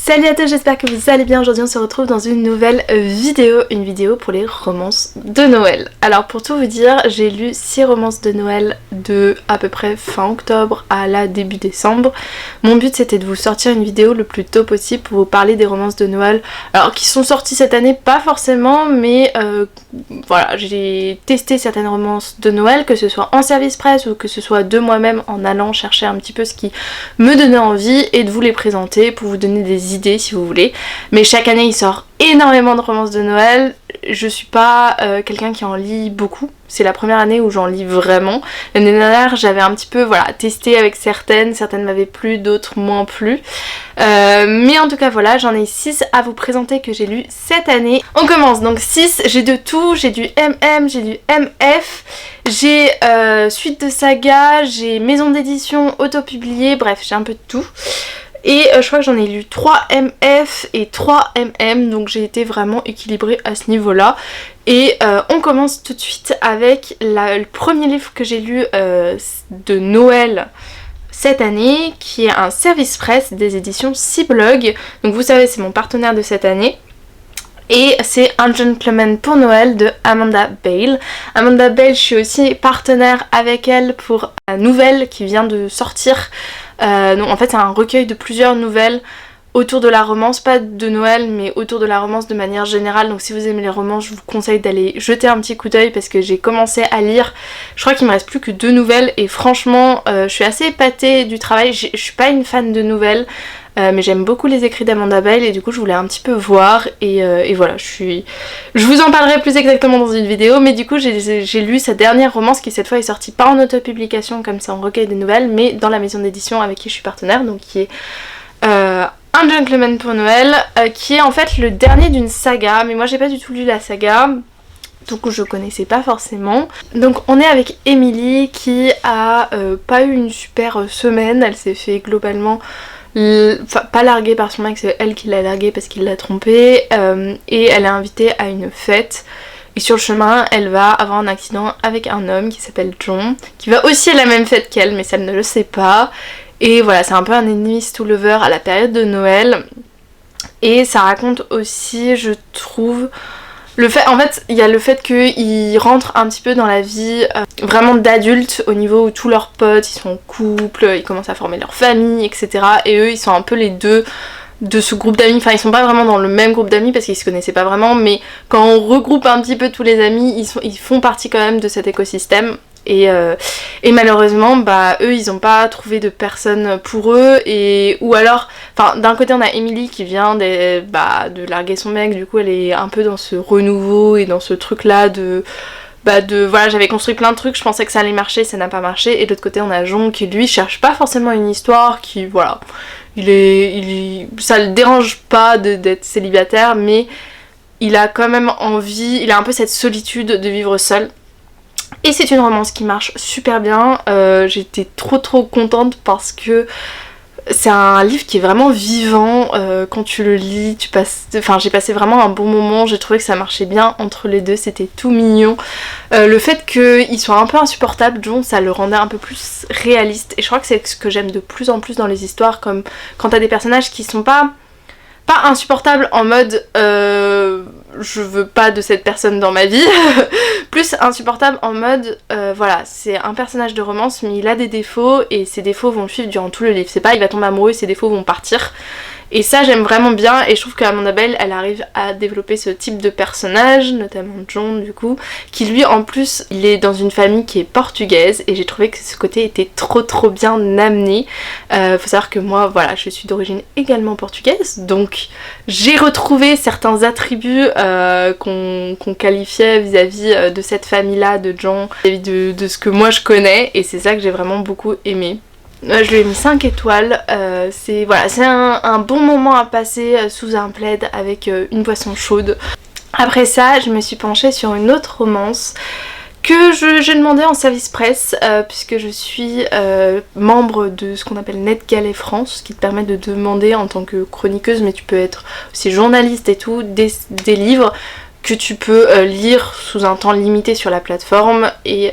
Salut à tous, j'espère que vous allez bien. Aujourd'hui on se retrouve dans une nouvelle vidéo pour les romances de Noël. Alors pour tout vous dire, j'ai lu 6 romances de Noël de à peu près fin octobre à la début décembre. Mon but c'était de vous sortir une vidéo le plus tôt possible pour vous parler des romances de Noël. Alors qui sont sorties cette année, pas forcément, mais voilà, j'ai testé certaines romances de Noël, que ce soit en service presse ou que ce soit de moi-même en allant chercher un petit peu ce qui me donnait envie et de vous les présenter pour vous donner des idées si vous voulez. Mais chaque année il sort énormément de romances de Noël. Je suis pas quelqu'un qui en lit beaucoup. C'est la première année où j'en lis vraiment. L'année dernière j'avais un petit peu testé avec certaines m'avaient plu, d'autres moins plu. Mais en tout cas voilà, j'en ai 6 à vous présenter que j'ai lu cette année. On commence donc 6, j'ai de tout, j'ai du MM, j'ai du MF, j'ai suite de saga, j'ai maison d'édition auto-publiée, bref j'ai un peu de tout. Et je crois que j'en ai lu 3 MF et 3 MM, donc j'ai été vraiment équilibrée à ce niveau là. Et on commence tout de suite avec le premier livre que j'ai lu de Noël cette année, qui est un service presse des éditions Ciblog. Donc vous savez, c'est mon partenaire de cette année. Et c'est Un Gentleman pour Noël de Amanda Bale. Amanda Bale, je suis aussi partenaire avec elle pour la nouvelle qui vient de sortir. Donc en fait c'est un recueil de plusieurs nouvelles autour de la romance, pas de Noël mais autour de la romance de manière générale. Donc si vous aimez les romances, je vous conseille d'aller jeter un petit coup d'œil parce que j'ai commencé à lire, je crois qu'il me reste plus que 2 nouvelles et franchement je suis assez épatée du travail. Je suis pas une fan de nouvelles, mais j'aime beaucoup les écrits d'Amanda Bale et du coup je voulais un petit peu voir et voilà, je vous en parlerai plus exactement dans une vidéo, mais du coup j'ai lu sa dernière romance qui cette fois est sortie pas en auto-publication comme c'est en recueil de nouvelles, mais dans la maison d'édition avec qui je suis partenaire, donc qui est Un Gentleman pour Noël, qui est en fait le dernier d'une saga, mais moi j'ai pas du tout lu la saga, donc je connaissais pas forcément. Donc on est avec Emily qui a pas eu une super semaine, elle s'est fait globalement pas larguée par son mec, c'est elle qui l'a larguée parce qu'il l'a trompée, et elle est invitée à une fête. Et sur le chemin, elle va avoir un accident avec un homme qui s'appelle John, qui va aussi à la même fête qu'elle, mais ça ne le sait pas. Et voilà, c'est un peu un enemies to lover à la période de Noël. Et ça raconte aussi, je trouve, en fait, il y a le fait qu'ils rentrent un petit peu dans la vie vraiment d'adultes, au niveau où tous leurs potes, ils sont en couple, ils commencent à former leur famille, etc. Et eux, ils sont un peu les deux de ce groupe d'amis, enfin ils sont pas vraiment dans le même groupe d'amis parce qu'ils se connaissaient pas vraiment, mais quand on regroupe un petit peu tous les amis, ils font partie quand même de cet écosystème. Et malheureusement eux ils ont pas trouvé de personne pour eux, ou alors d'un côté on a Emily qui vient de larguer son mec, du coup elle est un peu dans ce renouveau et dans ce truc là voilà, j'avais construit plein de trucs, je pensais que ça allait marcher, ça n'a pas marché. Et de l'autre côté on a Jon qui lui cherche pas forcément une histoire, qui voilà, ça le dérange pas d'être célibataire, mais il a quand même envie, il a un peu cette solitude de vivre seul. Et c'est une romance qui marche super bien, j'étais trop contente parce que c'est un livre qui est vraiment vivant, quand tu le lis, j'ai passé vraiment un bon moment, j'ai trouvé que ça marchait bien entre les deux, c'était tout mignon. Le fait qu'il soit un peu insupportable, John, ça le rendait un peu plus réaliste, et je crois que c'est ce que j'aime de plus en plus dans les histoires, comme quand t'as des personnages qui sont pas insupportable en mode je veux pas de cette personne dans ma vie, plus insupportable en mode voilà, c'est un personnage de romance mais il a des défauts et ses défauts vont le suivre durant tout le livre, c'est pas il va tomber amoureux et ses défauts vont partir. Et ça j'aime vraiment bien, et je trouve qu'Amanda Bale elle arrive à développer ce type de personnage, notamment John du coup, qui lui en plus il est dans une famille qui est portugaise, et j'ai trouvé que ce côté était trop bien amené. Faut savoir que moi voilà, je suis d'origine également portugaise, donc j'ai retrouvé certains attributs qu'on qualifiait vis-à-vis de cette famille là, de John, vis-à-vis de ce que moi je connais, et c'est ça que j'ai vraiment beaucoup aimé. Je lui ai mis 5 étoiles, c'est un bon moment à passer sous un plaid avec une boisson chaude. Après ça, je me suis penchée sur une autre romance que j'ai demandé en service presse, puisque je suis membre de ce qu'on appelle NetGalley France, qui te permet de demander en tant que chroniqueuse, mais tu peux être aussi journaliste et tout, des livres que tu peux lire sous un temps limité sur la plateforme et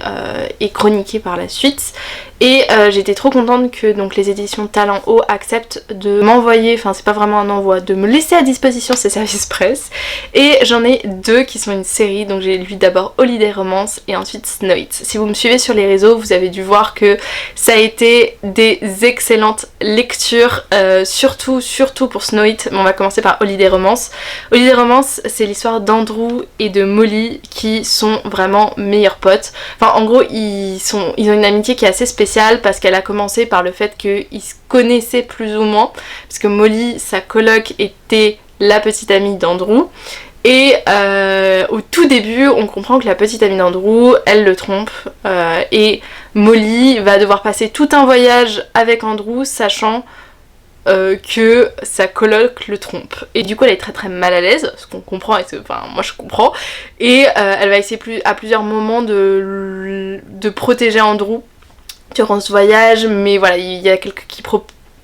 chroniquer par la suite. Et j'étais trop contente que donc les éditions Talent Haut acceptent de m'envoyer, enfin c'est pas vraiment un envoi, de me laisser à disposition ces services presse. Et j'en ai deux qui sont une série, donc j'ai lu d'abord Holiday Romance et ensuite Snow It. Si vous me suivez sur les réseaux, vous avez dû voir que ça a été des excellentes lectures, surtout pour Snow It. On va commencer par Holiday Romance. Holiday Romance, c'est l'histoire d'Andrew et de Molly qui sont vraiment meilleurs potes. Enfin en gros ils ont une amitié qui est assez spéciale parce qu'elle a commencé par le fait qu'ils se connaissaient plus ou moins, parce que Molly, sa coloc, était la petite amie d'Andrew. Et au tout début, on comprend que la petite amie d'Andrew, elle le trompe. Et Molly va devoir passer tout un voyage avec Andrew, sachant que sa coloc le trompe. Et du coup, elle est très très mal à l'aise, ce qu'on comprend, enfin moi je comprends. Et elle va essayer à plusieurs moments de protéger Andrew durant ce voyage, mais voilà, il y a quelques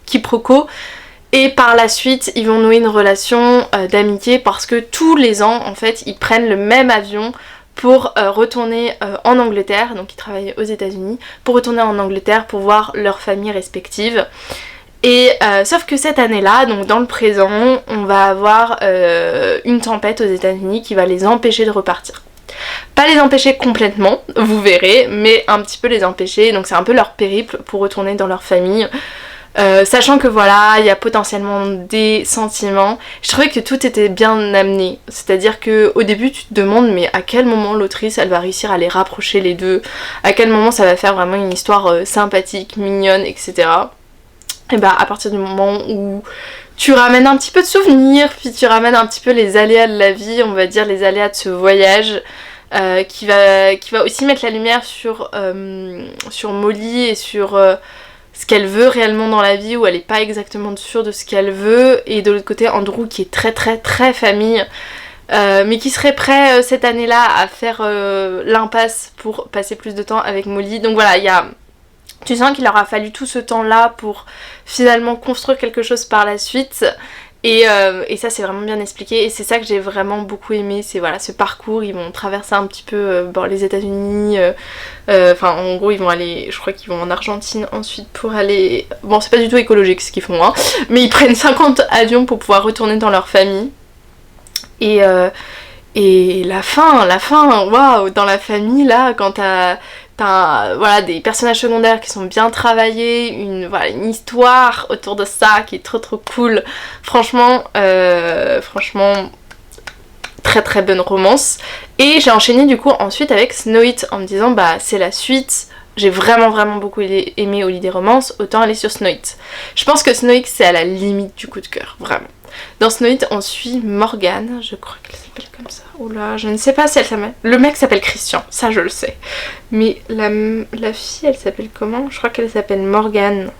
quiproquos. Et par la suite, ils vont nouer une relation d'amitié parce que tous les ans, en fait, ils prennent le même avion pour retourner en Angleterre, donc ils travaillent aux États-Unis, pour retourner en Angleterre pour voir leurs familles respectives. Et sauf que cette année-là, donc dans le présent, on va avoir une tempête aux États-Unis qui va les empêcher de repartir. Pas les empêcher complètement, vous verrez, mais un petit peu les empêcher, donc c'est un peu leur périple pour retourner dans leur famille. Sachant que voilà, il y a potentiellement des sentiments. Je trouvais que tout était bien amené, c'est-à-dire que au début tu te demandes mais à quel moment l'autrice elle va réussir à les rapprocher les deux, à quel moment ça va faire vraiment une histoire sympathique, mignonne, etc. Et bah à partir du moment où tu ramènes un petit peu de souvenirs, puis tu ramènes un petit peu les aléas de la vie, on va dire les aléas de ce voyage, qui va aussi mettre la lumière sur Molly et sur ce qu'elle veut réellement dans la vie, où elle est pas exactement sûre de ce qu'elle veut, et de l'autre côté Andrew qui est très très très famille, mais qui serait prêt cette année-là à faire l'impasse pour passer plus de temps avec Molly. Donc voilà, tu sens qu'il aura fallu tout ce temps-là pour finalement construire quelque chose par la suite. Et ça c'est vraiment bien expliqué et c'est ça que j'ai vraiment beaucoup aimé, c'est voilà ce parcours. Ils vont traverser un petit peu les États-Unis, enfin en gros ils vont aller, je crois qu'ils vont en Argentine ensuite pour aller, bon c'est pas du tout écologique ce qu'ils font hein, mais ils prennent 50 avions pour pouvoir retourner dans leur famille. Et la fin, waouh, dans la famille là, quand t'as voilà, des personnages secondaires qui sont bien travaillés, une histoire autour de ça qui est trop trop cool. Franchement, très très bonne romance. Et j'ai enchaîné du coup ensuite avec Snow It en me disant bah c'est la suite. J'ai vraiment beaucoup aimé Holiday Romance, autant aller sur Snow It. Je pense que Snow It c'est à la limite du coup de cœur, vraiment. Dans Snow It on suit Morgane, je crois qu'elle s'appelle comme ça. Oula, je ne sais pas si elle s'appelle. Le mec s'appelle Christian, ça je le sais. Mais la fille elle s'appelle comment? Je crois qu'elle s'appelle Morgane.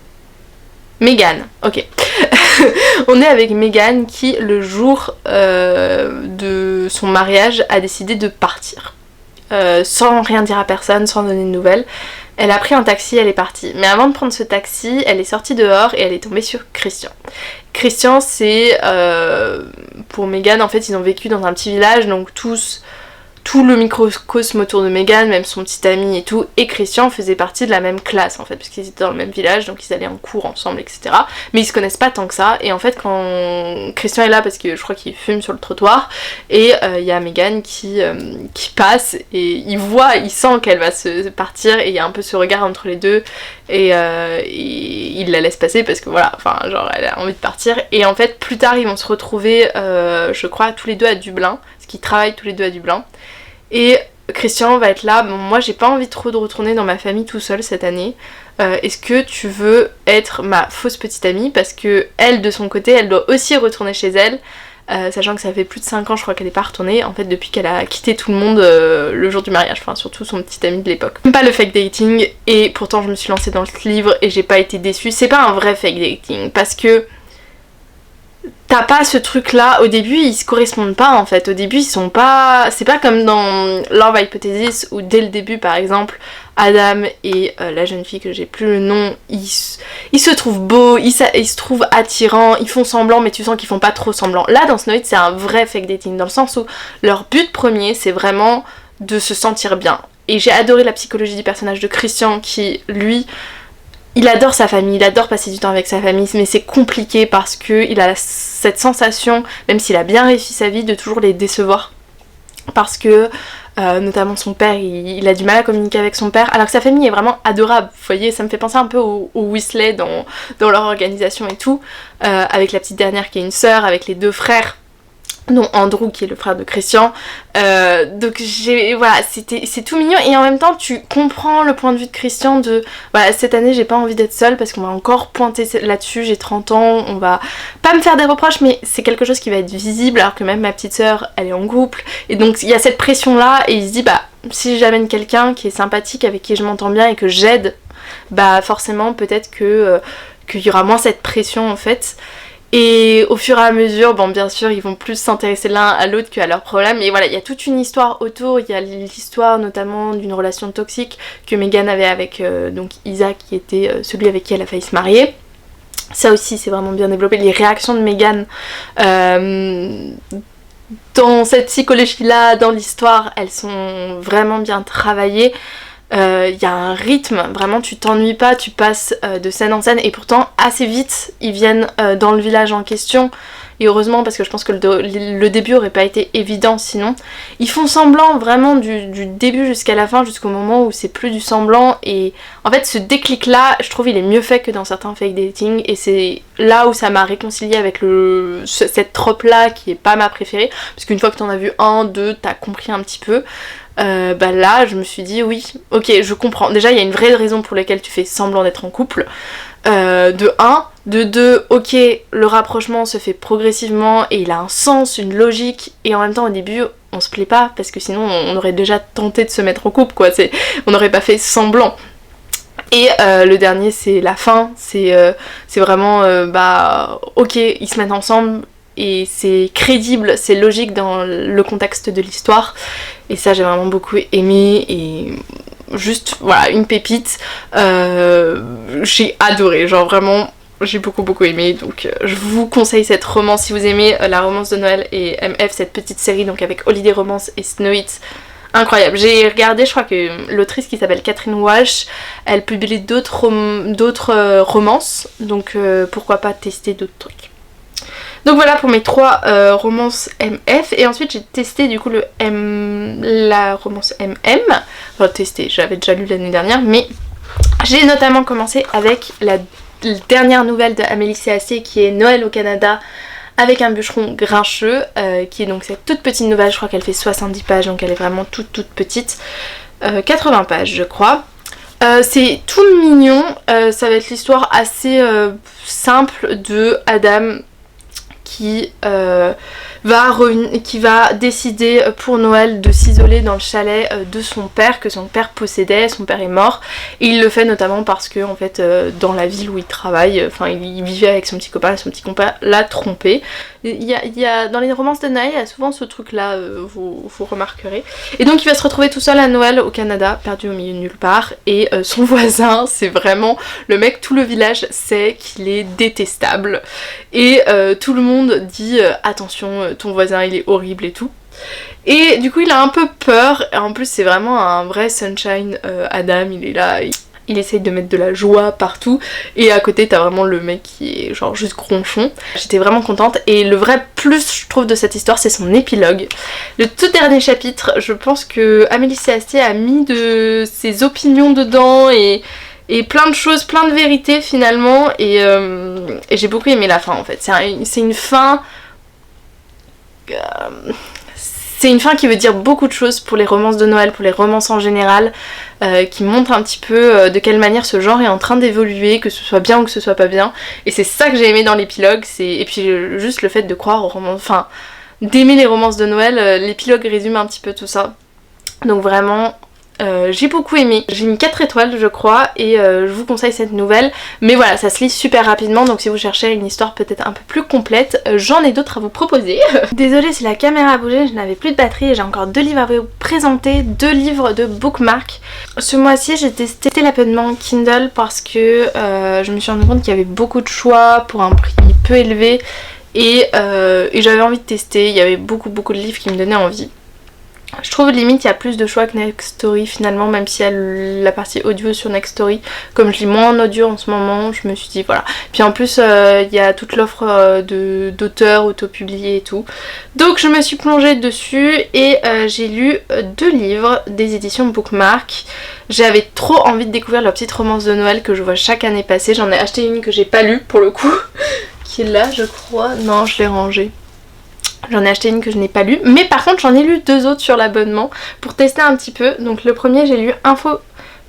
Megan, ok. On est avec Megan qui le jour de son mariage a décidé de partir. Sans rien dire à personne, sans donner de nouvelles. Elle a pris un taxi, elle est partie. Mais avant de prendre ce taxi, elle est sortie dehors et elle est tombée sur Christian. Christian, c'est... pour Megan, en fait, ils ont vécu dans un petit village, donc tout le microcosme autour de Megan, même son petit ami et tout, et Christian faisaient partie de la même classe en fait, parce qu'ils étaient dans le même village, donc ils allaient en cours ensemble, etc. Mais ils se connaissent pas tant que ça, et en fait quand Christian est là, parce que je crois qu'il fume sur le trottoir, et il y a Megan qui passe, et il sent qu'elle va se partir, et il y a un peu ce regard entre les deux, et il la laisse passer, parce que voilà, enfin genre elle a envie de partir, et en fait plus tard ils vont se retrouver, je crois, tous les deux à Dublin, parce qu'ils travaillent tous les deux à Dublin. Et Christian va être là, bon, moi j'ai pas envie trop de retourner dans ma famille tout seul cette année, est-ce que tu veux être ma fausse petite amie, parce que elle de son côté elle doit aussi retourner chez elle, sachant que ça fait plus de 5 ans je crois qu'elle est pas retournée, en fait depuis qu'elle a quitté tout le monde le jour du mariage, enfin surtout son petit ami de l'époque. J'aime pas le fake dating, et pourtant je me suis lancée dans ce livre et j'ai pas été déçue, c'est pas un vrai fake dating, parce que t'as pas ce truc là, au début ils se correspondent pas en fait, au début ils sont pas, c'est pas comme dans Love Hypothesis où dès le début par exemple Adam et la jeune fille que j'ai plus le nom, ils se trouvent beaux, ils se trouvent attirants, ils font semblant mais tu sens qu'ils font pas trop semblant. Là dans Snow It c'est un vrai fake dating dans le sens où leur but premier c'est vraiment de se sentir bien. Et j'ai adoré la psychologie du personnage de Christian qui lui il adore sa famille, il adore passer du temps avec sa famille, mais c'est compliqué parce qu'il a cette sensation, même s'il a bien réussi sa vie, de toujours les décevoir. Parce que notamment son père, il a du mal à communiquer avec son père, alors que sa famille est vraiment adorable. Vous voyez, ça me fait penser un peu aux Weasley dans leur organisation et tout, avec la petite dernière qui est une sœur, avec les 2 frères, dont Andrew qui est le frère de Christian. Donc voilà, c'est tout mignon, et en même temps tu comprends le point de vue de Christian de voilà, cette année j'ai pas envie d'être seule parce qu'on va encore pointer là-dessus, j'ai 30 ans, on va pas me faire des reproches, mais c'est quelque chose qui va être visible, alors que même ma petite sœur elle est en couple, et donc il y a cette pression là, et il se dit bah si j'amène quelqu'un qui est sympathique, avec qui je m'entends bien et que j'aide, bah forcément peut-être qu'il y aura moins cette pression en fait. Et au fur et à mesure, bon bien sûr ils vont plus s'intéresser l'un à l'autre qu'à leurs problèmes, et voilà, il y a toute une histoire autour, il y a l'histoire notamment d'une relation toxique que Meghan avait avec donc Isaac, qui était celui avec qui elle a failli se marier. Ça aussi c'est vraiment bien développé, les réactions de Meghan dans cette psychologie là, dans l'histoire, elles sont vraiment bien travaillées. Y a un rythme, vraiment tu t'ennuies pas, tu passes de scène en scène, et pourtant assez vite ils viennent dans le village en question, et heureusement parce que je pense que le début aurait pas été évident sinon. Ils font semblant vraiment du début jusqu'à la fin, jusqu'au moment où c'est plus du semblant, et en fait ce déclic là je trouve il est mieux fait que dans certains fake dating, et c'est là où ça m'a réconcilié avec cette trope là qui est pas ma préférée, parce qu'une fois que t'en as vu 1, 2, t'as compris un petit peu. Bah là je me suis dit oui, ok je comprends, déjà il y a une vraie raison pour laquelle tu fais semblant d'être en couple, de 1, de 2, ok le rapprochement se fait progressivement et il a un sens, une logique, et en même temps au début on se plaît pas parce que sinon on aurait déjà tenté de se mettre en couple quoi, on n'aurait pas fait semblant. Et le dernier c'est la fin, c'est vraiment bah ok ils se mettent ensemble et c'est crédible, c'est logique dans le contexte de l'histoire, et ça j'ai vraiment beaucoup aimé, et juste voilà une pépite, j'ai adoré, genre vraiment j'ai beaucoup aimé, donc je vous conseille cette romance si vous aimez la romance de Noël et MF, cette petite série donc avec Holiday Romance et Snow-It. Incroyable, j'ai regardé, je crois que l'autrice qui s'appelle Catherine Walsh, elle publie d'autres romances, donc pourquoi pas tester d'autres trucs. Donc voilà pour mes 3 romances MF, et ensuite j'ai testé du coup la romance MM, enfin testé, j'avais déjà lu l'année dernière, mais j'ai notamment commencé avec la dernière nouvelle de Amélie C.A.C. qui est Noël au Canada avec un bûcheron grincheux, qui est donc cette toute petite nouvelle, je crois qu'elle fait 70 pages, donc elle est vraiment toute petite, 80 pages je crois. C'est tout mignon, ça va être l'histoire assez simple de Adam qui va décider pour Noël de s'isoler dans le chalet de son père, que son père possédait, son père est mort, et il le fait notamment parce que en fait dans la ville où il travaille, enfin il vivait avec son petit copain, et son petit copain l'a trompé. Il y a dans les romances de Noël, il y a souvent ce truc là, vous remarquerez, et donc il va se retrouver tout seul à Noël au Canada, perdu au milieu de nulle part, et son voisin c'est vraiment le mec, tout le village sait qu'il est détestable, et tout le monde dit attention ton voisin il est horrible et tout. Et du coup il a un peu peur, et en plus c'est vraiment un vrai sunshine, Adam, il est là, il essaye de mettre de la joie partout, et à côté t'as vraiment le mec qui est genre juste gronchon. J'étais vraiment contente, et le vrai plus je trouve de cette histoire c'est son épilogue. Le tout dernier chapitre, je pense que Amélie C.A.C. a mis de ses opinions dedans, et plein de choses, plein de vérités finalement, et j'ai beaucoup aimé la fin en fait. C'est une fin... c'est une fin qui veut dire beaucoup de choses pour les romances de Noël, pour les romances en général, qui montre un petit peu de quelle manière ce genre est en train d'évoluer, que ce soit bien ou que ce soit pas bien, et c'est ça que j'ai aimé dans l'épilogue, et puis juste le fait de croire aux romances, enfin d'aimer les romances de Noël, l'épilogue résume un petit peu tout ça, donc vraiment... j'ai beaucoup aimé, j'ai mis 4 étoiles je crois, et je vous conseille cette nouvelle, mais voilà ça se lit super rapidement, donc si vous cherchez une histoire peut-être un peu plus complète, j'en ai d'autres à vous proposer. Désolée si la caméra a bougé, je n'avais plus de batterie et j'ai encore 2 livres à vous présenter, 2 livres de bookmark. Ce mois-ci j'ai testé l'abonnement Kindle parce que je me suis rendu compte qu'il y avait beaucoup de choix pour un prix peu élevé, et j'avais envie de tester, il y avait beaucoup de livres qui me donnaient envie. Je trouve limite il y a plus de choix que Nextory finalement, même s'il y a la partie audio sur Nextory. Comme je lis moins en audio en ce moment, je me suis dit voilà. Puis en plus il y a toute l'offre d'auteurs auto-publiés et tout. Donc je me suis plongée dessus et j'ai lu 2 livres des éditions Bookmark. J'avais trop envie de découvrir leur petite romance de Noël que je vois chaque année passer. J'en ai acheté une que j'ai pas lue pour le coup, qui est là je crois. Non, je l'ai rangée. J'en ai acheté une que je n'ai pas lue, mais par contre j'en ai lu 2 autres sur l'abonnement pour tester un petit peu. Donc le premier, j'ai lu Info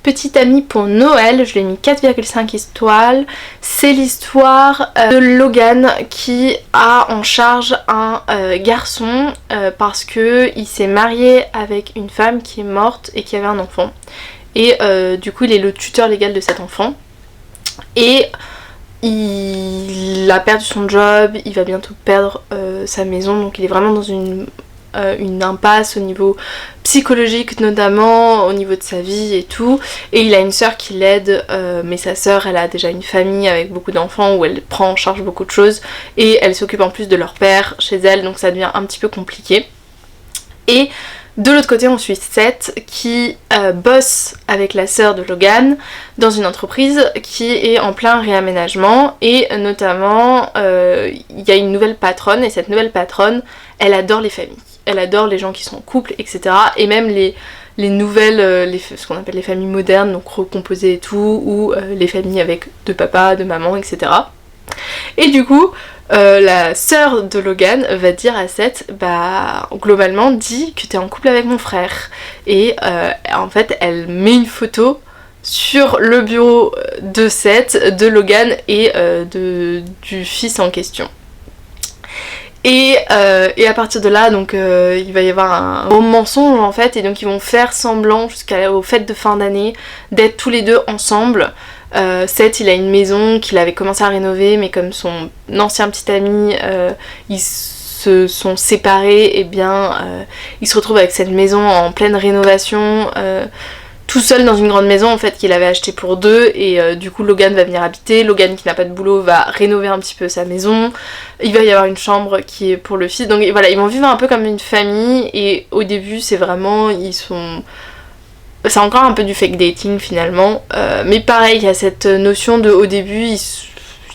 Petite Amie pour Noël, je lui ai mis 4,5 étoiles. C'est l'histoire de Logan qui a en charge un garçon parce que il s'est marié avec une femme qui est morte et qui avait un enfant. Et du coup il est le tuteur légal de cet enfant. Et il a perdu son job, il va bientôt perdre sa maison, donc il est vraiment dans une impasse au niveau psychologique notamment, au niveau de sa vie et tout. Et il a une sœur qui l'aide, mais sa sœur elle a déjà une famille avec beaucoup d'enfants où elle prend en charge beaucoup de choses et elle s'occupe en plus de leur père chez elle, donc ça devient un petit peu compliqué. Et de l'autre côté, on suit Seth qui bosse avec la sœur de Logan dans une entreprise qui est en plein réaménagement et notamment il y a une nouvelle patronne et cette nouvelle patronne, elle adore les familles, elle adore les gens qui sont en couple, etc. Et même les nouvelles, ce qu'on appelle les familles modernes, donc recomposées et tout, ou les familles avec 2 papas, 2 mamans, etc. Et du coup, la sœur de Logan va dire à Seth, bah globalement dis que t'es en couple avec mon frère. Et en fait elle met une photo sur le bureau de Seth, de Logan et du fils en question. Et à partir de là, donc il va y avoir un gros mensonge en fait, et donc ils vont faire semblant jusqu'aux fêtes de fin d'année d'être tous les deux ensemble. Seth il a une maison qu'il avait commencé à rénover, mais comme son ancien petit ami ils se sont séparés, et bien il se retrouve avec cette maison en pleine rénovation, tout seul dans une grande maison en fait qu'il avait acheté pour 2, et du coup Logan va venir habiter. Logan qui n'a pas de boulot va rénover un petit peu sa maison, il va y avoir une chambre qui est pour le fils, donc voilà, ils vont vivre un peu comme une famille. Et au début c'est vraiment, c'est encore un peu du fake dating finalement, mais pareil, il y a cette notion de, au début,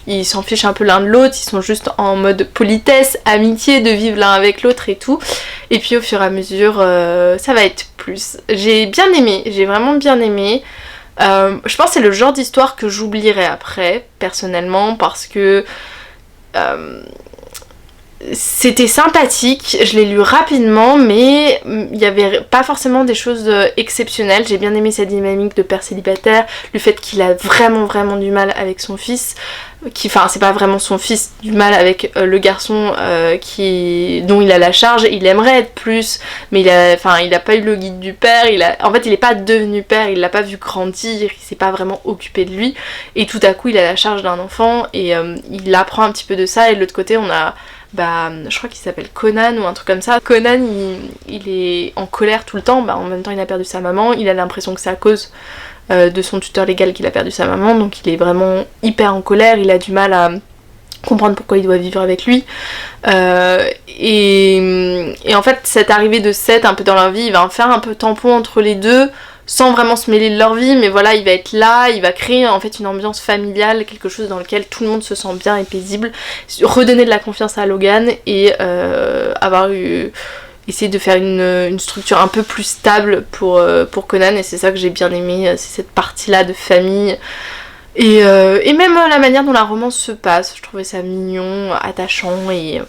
ils s'en fichent un peu l'un de l'autre, ils sont juste en mode politesse, amitié, de vivre l'un avec l'autre et tout. Et puis au fur et à mesure, ça va être plus. J'ai bien aimé, j'ai vraiment bien aimé. Je pense que c'est le genre d'histoire que j'oublierai après, personnellement, parce que c'était sympathique, je l'ai lu rapidement, mais il n'y avait pas forcément des choses exceptionnelles. J'ai bien aimé cette dynamique de père célibataire, le fait qu'il a vraiment du mal avec son fils, enfin c'est pas vraiment son fils, du mal avec le garçon dont il a la charge. Il aimerait être plus, mais il a pas eu le guide du père, en fait il est pas devenu père, il l'a pas vu grandir, il s'est pas vraiment occupé de lui, et tout à coup il a la charge d'un enfant, et il apprend un petit peu de ça. Et de l'autre côté on a je crois qu'il s'appelle Conan ou un truc comme ça. Conan il est en colère tout le temps, en même temps il a perdu sa maman, il a l'impression que c'est à cause de son tuteur légal qu'il a perdu sa maman, donc il est vraiment hyper en colère, il a du mal à comprendre pourquoi il doit vivre avec lui, et en fait cette arrivée de Seth un peu dans leur vie, il va faire un peu tampon entre les deux sans vraiment se mêler de leur vie, mais voilà, il va être là, il va créer en fait une ambiance familiale, quelque chose dans lequel tout le monde se sent bien et paisible, redonner de la confiance à Logan, et essayer de faire une structure un peu plus stable pour Conan. Et c'est ça que j'ai bien aimé, c'est cette partie là de famille, et même la manière dont la romance se passe, je trouvais ça mignon, attachant et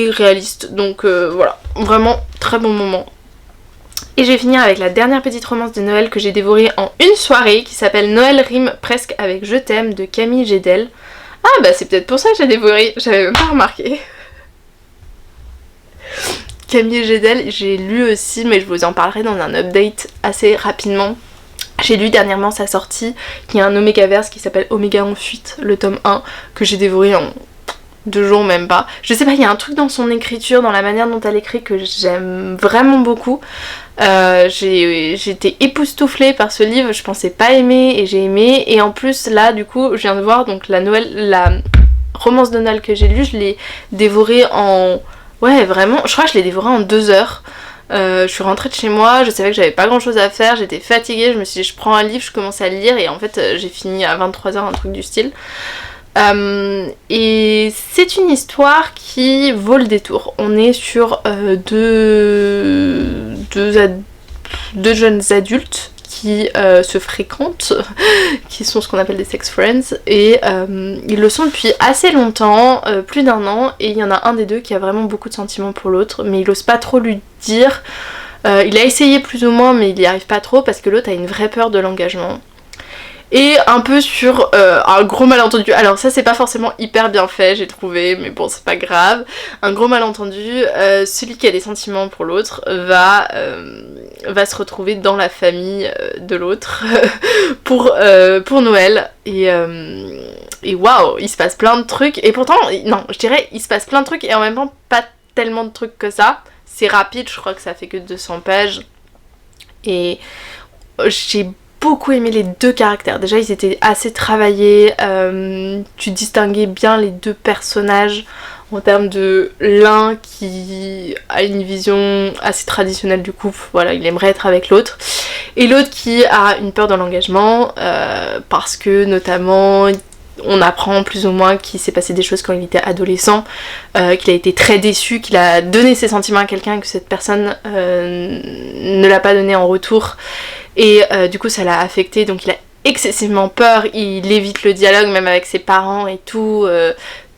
réaliste, donc voilà, vraiment très bon moment. Et je vais finir avec la dernière petite romance de Noël que j'ai dévorée en une soirée, qui s'appelle Noël rime presque avec Je t'aime de Camille Gédel. Ah bah c'est peut-être pour ça que j'ai dévoré, j'avais même pas remarqué. Camille Gédel, j'ai lu aussi, mais je vous en parlerai dans un update assez rapidement. J'ai lu dernièrement sa sortie, qui est un Omégaverse qui s'appelle Oméga en fuite, le tome 1, que j'ai dévoré en 2 jours même pas. Je sais pas, il y a un truc dans son écriture, dans la manière dont elle écrit, que j'aime vraiment beaucoup. J'étais époustouflée par ce livre, je pensais pas aimer et j'ai aimé. Et en plus là du coup je viens de voir donc la romance de Noël que j'ai lue, je l'ai dévorée en... Ouais vraiment, je crois que je l'ai dévorée en 2 heures. Je suis rentrée de chez moi, je savais que j'avais pas grand chose à faire, j'étais fatiguée, je me suis dit je prends un livre, je commence à lire et en fait j'ai fini à 23h, un truc du style. Et c'est une histoire qui vaut le détour. On est sur deux jeunes adultes qui se fréquentent, qui sont ce qu'on appelle des sex friends, et ils le sont depuis assez longtemps, plus d'1 an, et il y en a un des deux qui a vraiment beaucoup de sentiments pour l'autre, mais il ose pas trop lui dire. Il a essayé plus ou moins, mais il y arrive pas trop parce que l'autre a une vraie peur de l'engagement. Et un peu sur un gros malentendu, alors ça c'est pas forcément hyper bien fait j'ai trouvé, mais bon c'est pas grave, un gros malentendu, celui qui a des sentiments pour l'autre va se retrouver dans la famille de l'autre pour Noël, et waouh, il se passe plein de trucs, et pourtant, non, je dirais il se passe plein de trucs et en même temps pas tellement de trucs que ça, c'est rapide, je crois que ça fait que 200 pages, et j'ai beaucoup aimé les deux caractères. Déjà ils étaient assez travaillés, tu distinguais bien les deux personnages en termes de l'un qui a une vision assez traditionnelle du couple, voilà, il aimerait être avec l'autre, et l'autre qui a une peur de l'engagement parce que notamment on apprend plus ou moins qu'il s'est passé des choses quand il était adolescent, qu'il a été très déçu, qu'il a donné ses sentiments à quelqu'un et que cette personne ne l'a pas donné en retour, et du coup ça l'a affecté, donc il a excessivement peur, il évite le dialogue même avec ses parents et tout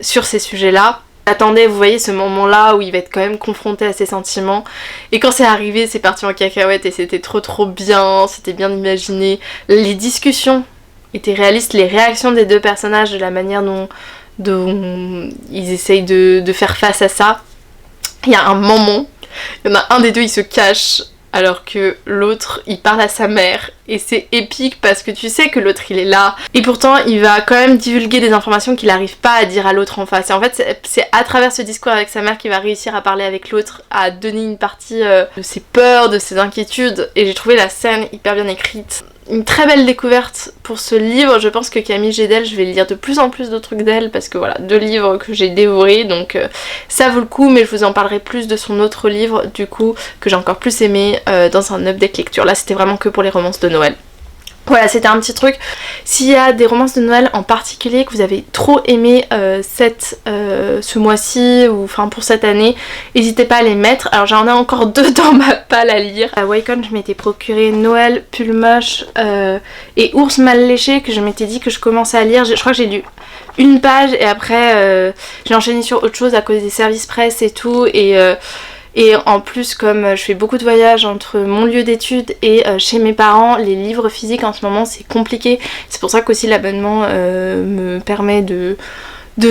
sur ces sujets-là. Attendez, vous voyez ce moment-là où il va être quand même confronté à ses sentiments, et quand c'est arrivé c'est parti en cacahuète et c'était trop bien, c'était bien imaginé, les discussions étaient réalistes, les réactions des deux personnages, de la manière dont ils essayent de faire face à ça. Il y a un moment, il y en a un des deux, il se cache alors que l'autre il parle à sa mère, et c'est épique parce que tu sais que l'autre il est là, et pourtant il va quand même divulguer des informations qu'il n'arrive pas à dire à l'autre en face, et en fait c'est à travers ce discours avec sa mère qu'il va réussir à parler avec l'autre, à donner une partie de ses peurs, de ses inquiétudes, et j'ai trouvé la scène hyper bien écrite. Une très belle découverte pour ce livre, je pense que Camille Gédel, je vais lire de plus en plus de trucs d'elle, parce que voilà, 2 livres que j'ai dévorés, donc ça vaut le coup, mais je vous en parlerai plus de son autre livre, du coup, que j'ai encore plus aimé dans un update lecture. Là c'était vraiment que pour les romances de Noël. Voilà, c'était un petit truc. S'il y a des romances de Noël en particulier que vous avez trop aimé ce mois-ci, ou enfin pour cette année, n'hésitez pas à les mettre. Alors j'en ai encore 2 dans ma palle à lire. À Wacom, je m'étais procuré Noël, Pull Moche et Ours Mal Léché, que je m'étais dit que je commençais à lire. Je crois que j'ai lu 1 page et après j'ai enchaîné sur autre chose à cause des services presse et tout, et en plus, comme je fais beaucoup de voyages entre mon lieu d'études et chez mes parents, les livres physiques en ce moment c'est compliqué. C'est pour ça qu'aussi l'abonnement me permet de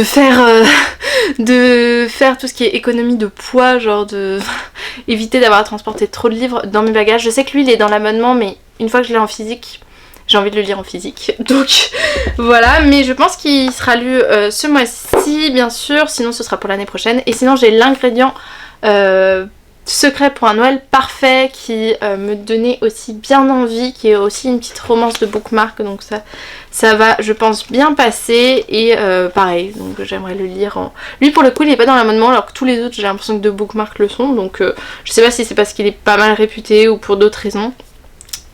faire tout ce qui est économie de poids, genre de éviter d'avoir à transporter trop de livres dans mes bagages. Je sais que lui il est dans l'abonnement, mais une fois que je l'ai en physique, j'ai envie de le lire en physique, donc voilà. Mais je pense qu'il sera lu ce mois-ci bien sûr, sinon ce sera pour l'année prochaine. Et sinon j'ai l'ingrédient secret pour un Noël parfait qui me donnait aussi bien envie, qui est aussi une petite romance de bookmark, donc ça va je pense bien passer, et pareil, donc j'aimerais le lire en... Lui pour le coup il est pas dans l'abonnement alors que tous les autres j'ai l'impression que de bookmark le sont, donc je sais pas si c'est parce qu'il est pas mal réputé ou pour d'autres raisons,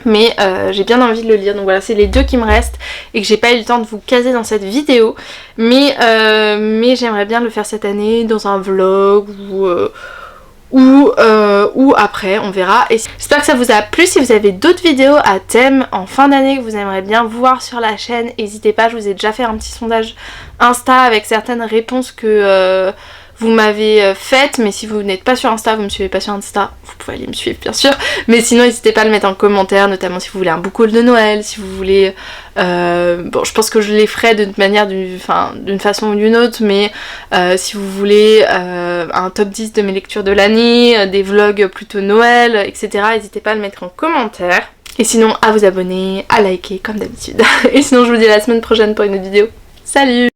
mais j'ai bien envie de le lire. Donc voilà, c'est les 2 qui me restent et que j'ai pas eu le temps de vous caser dans cette vidéo, mais j'aimerais bien le faire cette année dans un vlog ou après, on verra. Et j'espère que ça vous a plu. Si vous avez d'autres vidéos à thème en fin d'année que vous aimeriez bien voir sur la chaîne, n'hésitez pas, je vous ai déjà fait un petit sondage Insta avec certaines réponses que vous m'avez faites, mais si vous n'êtes pas sur Insta, vous me suivez pas sur Insta, vous pouvez aller me suivre bien sûr, mais sinon n'hésitez pas à le mettre en commentaire, notamment si vous voulez un book haul de Noël, si vous voulez bon, je pense que je les ferai d'une manière, d'une façon ou d'une autre, mais si vous voulez un top 10 de mes lectures de l'année, des vlogs plutôt Noël, etc., n'hésitez pas à le mettre en commentaire, et sinon à vous abonner, à liker comme d'habitude. Et sinon je vous dis à la semaine prochaine pour une autre vidéo. Salut!